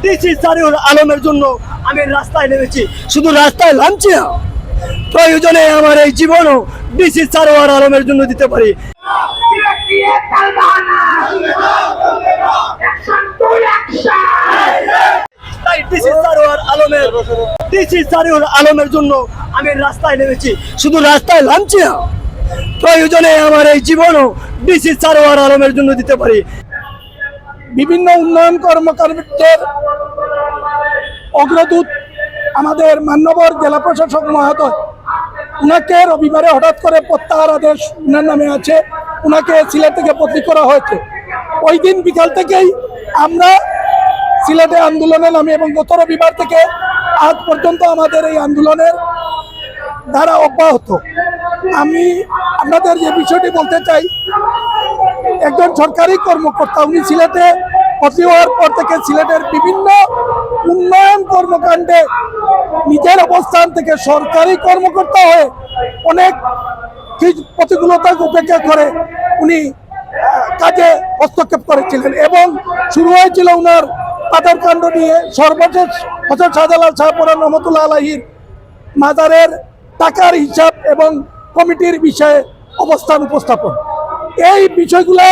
DC Sariul আলমের জন্য আমি রাস্তায় নেমেছি। শুধু রাস্তায় নামছি না, প্রয়োজনে আমার এই জীবনও ডিসি সারোয়ার আলমের জন্য দিতে পারি। তাই ডিসি সারিউল আলমের জন্য আমি রাস্তায় নেমেছি। শুধু রাস্তায় নামছি না, প্রয়োজনে আমার এই জীবনও ডিসি সারোয়ার আলমের জন্য দিতে পারি। বিভিন্ন উন্নয়ন কর্মকাণ্ডের অগ্রদূত আমাদের মান্যবর জেলা প্রশাসক মহোদয়, উনাকে রবিবারে হঠাৎ করে প্রত্যাহার আদেশ উনার নামে আছে, উনাকে সিলেট থেকে বদলি করা হয়েছে। ওই দিন বিকাল থেকেই আমরা সিলেটে আন্দোলনে নামি এবং গত রবিবার থেকে আজ পর্যন্ত আমাদের এই আন্দোলনের ধারা অব্যাহত। আমি আপনাদের যে বিষয়টি বলতে চাই, একজন সরকারি কর্মকর্তা, উনি সিলেটে ভর্তি হওয়ার পর থেকে সিলেটের বিভিন্ন উন্নয়ন কর্মকাণ্ডে নিজের অবস্থান থেকে সরকারি কর্মকর্তা হয়ে অনেক প্রতিকূলতা উপেক্ষা করে উনি কাজে হস্তক্ষেপ করেছিলেন এবং শুরু হয়েছিল উনার পাথরকাণ্ড নিয়ে। সর্বশেষ হযরত শাহজালাল শাহপুরা রহমতুল্লাহ আলাইহির মাজারের টাকার হিসাব এবং কমিটির বিষয়ে অবস্থান উপস্থাপন, এই বিষয়গুলো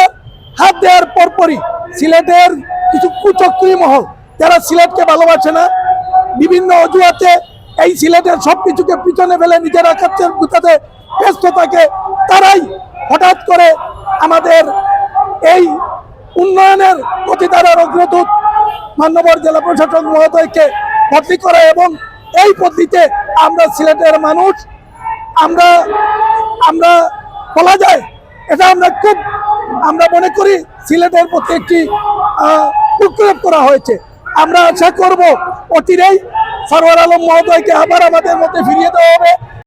হাত দেওয়ার পরপরই সিলেটের কিছু কুচক্রী মহল, যারা সিলেটকে ভালোবাসে না, বিভিন্ন অজুহাতে এই সিলেটের সব কিছুকে পিছনে ফেলে নিজেরা কাছের গুতাতে ব্যস্ত থাকে, তারাই হঠাৎ করে আমাদের এই উন্নয়নের প্রতিধারার অগ্রদূত মান্যবর জেলা প্রশাসক মহোদয়কে বদলি করে এবং এই পদ্ধতিতে আমরা সিলেটের মানুষ আমরা বলা যায় এটা আমরা মনে করি সিলেটের প্রতি একটি প্রক্ষেপ করা হয়েছে। আমরা আশা করব অচিরেই সারোয়ার আলম মহোদয়কে আবার আমাদের মধ্যে ফিরিয়ে দেওয়া হবে।